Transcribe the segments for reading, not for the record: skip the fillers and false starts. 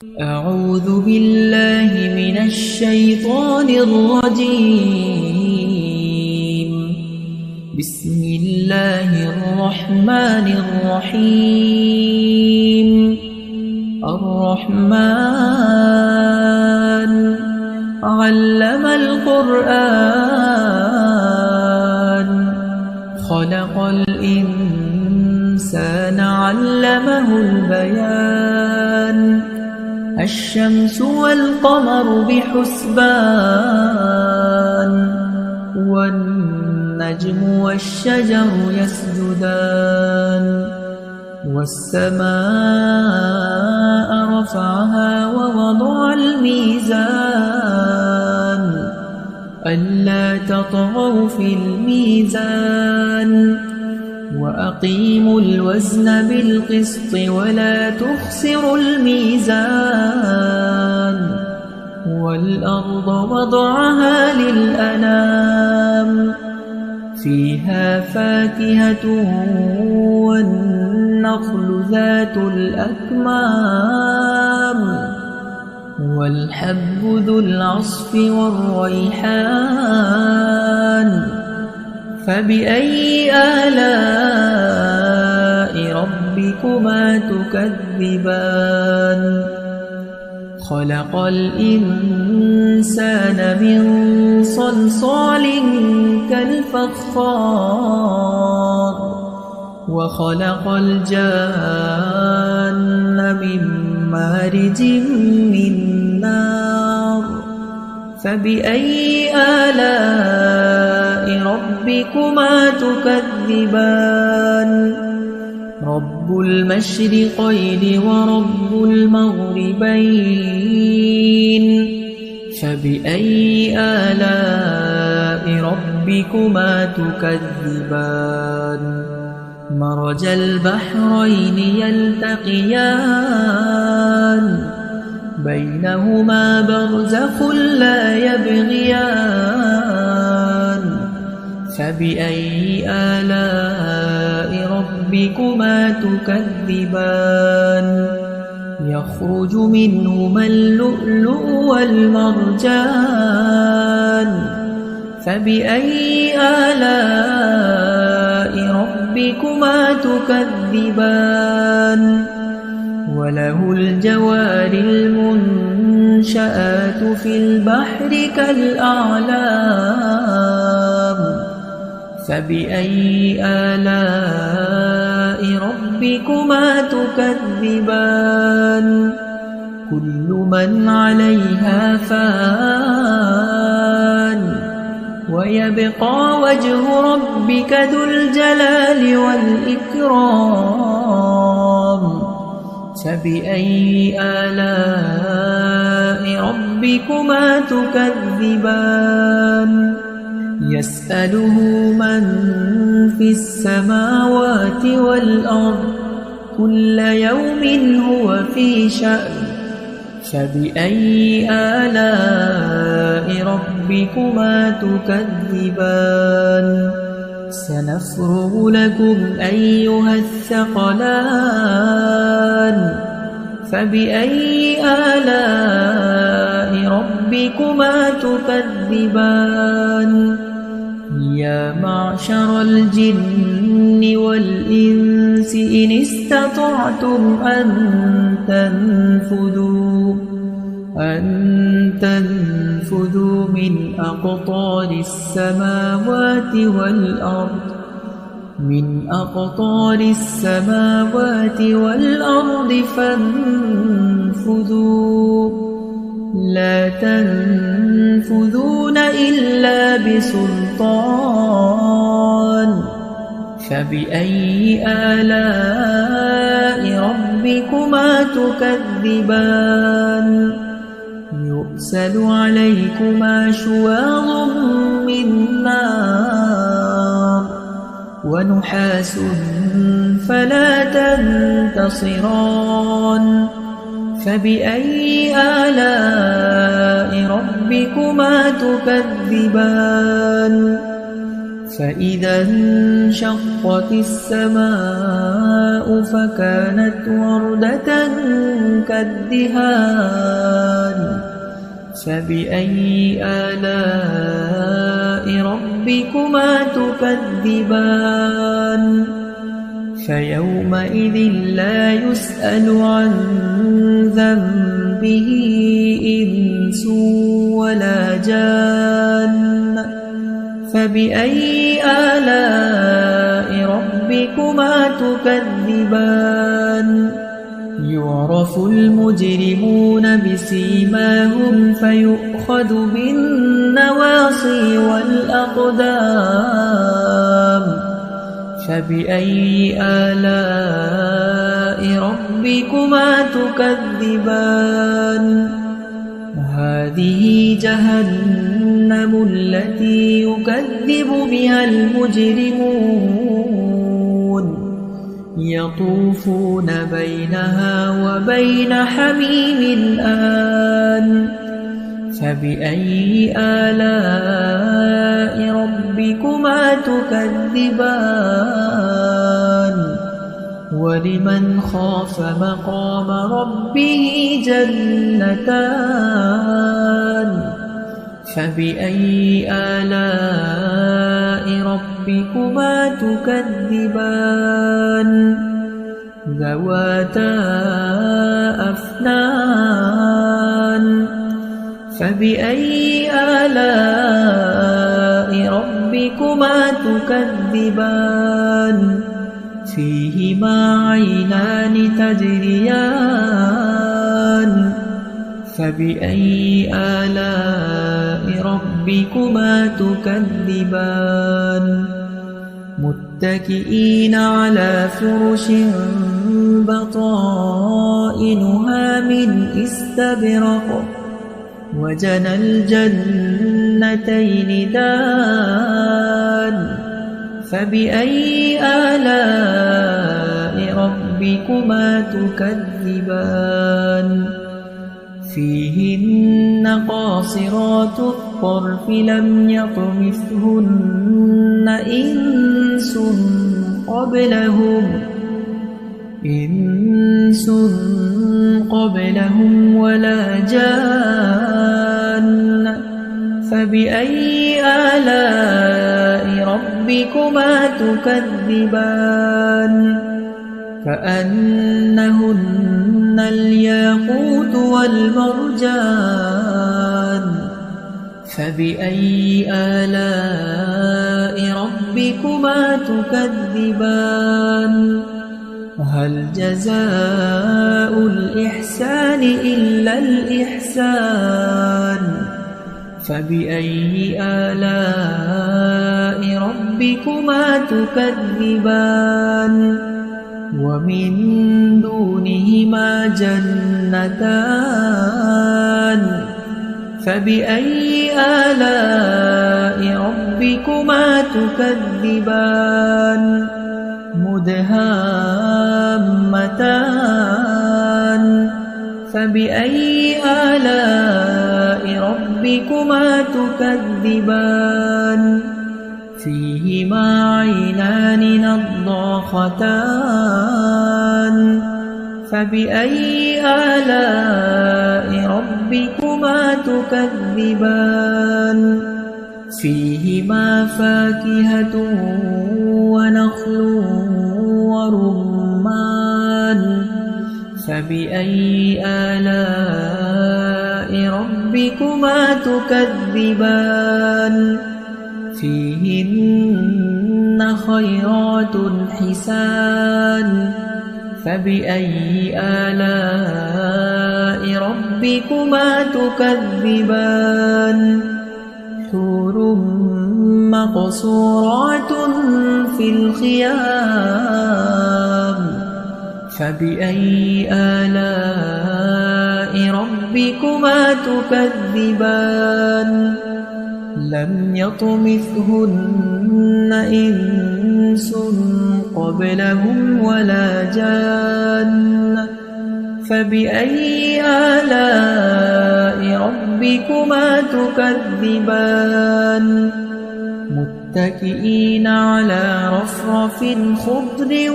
أعوذ بالله من الشيطان الرجيم. بسم الله الرحمن الرحيم. الرحمن علم القرآن خلق الإنسان علمه البيان الشمس والقمر بحسبان والنجم والشجر يسجدان والسماء رفعها ووضع الميزان ألا تطغوا في الميزان وأقيموا الوزن بالقسط ولا تخسروا الميزان والأرض وضعها للأنام فيها فاكهة والنخل ذات الأكمام والحب ذو العصف والريحان فبأي آلاء ربكما تكذبان خلق الإنسان من صلصال كالفخار وخلق الجان من مارج من نار فبأي آلاء ربكما تكذبان رب المشرقين ورب المغربين فبأي آلاء ربكما تكذبان مرج البحرين يلتقيان بينهما برزخ لا يبغيان فبأي آلاء ربكما تكذبان يخرج منهما اللؤلؤ والمرجان فبأي آلاء ربكما تكذبان وله الجوار المنشآت في البحر كالأعلام فبأي آلاء ربكما تكذبان كل من عليها فان ويبقى وجه ربك ذو الجلال والإكرام فبأي آلاء ربكما تكذبان يسأله من في السماوات والأرض كل يوم هو في شأن فبأي آلاء ربكما تكذبان سنفرغ لكم أيها الثقلان فبأي آلاء ربكما تكذبان يا معشر الجن والإنس إن استطعتم أن تنفذوا من أقطار السماوات والأرض فانفذوا لا تنفذون إلا بسلطان فبأي آلاء ربكما تكذبان يرسل عليكما شواظ من نار ونحاس فلا تنتصران فبأي آلاء ربكما تكذبان فإذا انشقت السماء فكانت وردة كالدهان فبأي آلاء ربكما تكذبان فيومئذ لا يسأل عن ذنبه إنس ولا جان فبأي آلاء ربكما تكذبان يعرف المجرمون بسيماهم فيؤخذ بالنواصي والأقدام فبأي آلاء ربكما تكذبان هذه جهنم التي يكذب بها المجرمون يطوفون بينها وبين حميم آن فبأي آلاء ربكما تكذبان ولمن خاف مقام ربه جنتان فبأي آلاء ربكما تكذبان ذواتا أفنان فبأي آلاء ربكما تكذبان فيهما عينان تجريان فبأي آلاء ربكما تكذبان متكئين على فرش بطائنها من استبرق وجنى الجنتين دان فبأي آلاء ربكما تكذبان فيهن قاصرات الطرف لم يطمثهن إنس قبلهم ولا جان فبأي آلاء ربكما تكذبان كأنهن الياقوت والمرجان فبأي آلاء ربكما تكذبان هل جزاء الإحسان إلا الإحسان فبأي آلاء ربكما تكذبان ومن دونهما جنتان فبأي آلاء ربكما تكذبان مدهامتان فبأي آلاء ربكما تكذبان فيهما عينان نضاختان فبأي آلاء ربكما تكذبان فيهما فاكهة ونخل ورمان فبأي آلاء ربكما تكذبان فيهن خيرات حسان فبأي آلاء ربكما تكذبان حور مقصورات في الخيام فبأي آلاء ربكما تكذبان لم يطمثهن إنس قبلهم ولا جان فبأي آلاء ربكما تكذبان متكئين على رفرف خضر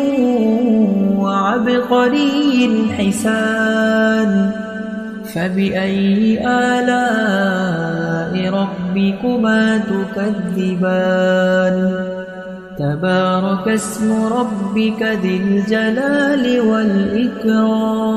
وعبقري حسان فبأي آلاء ربكما تكذبان تبارك اسم ربك ذي الجلال والإكرام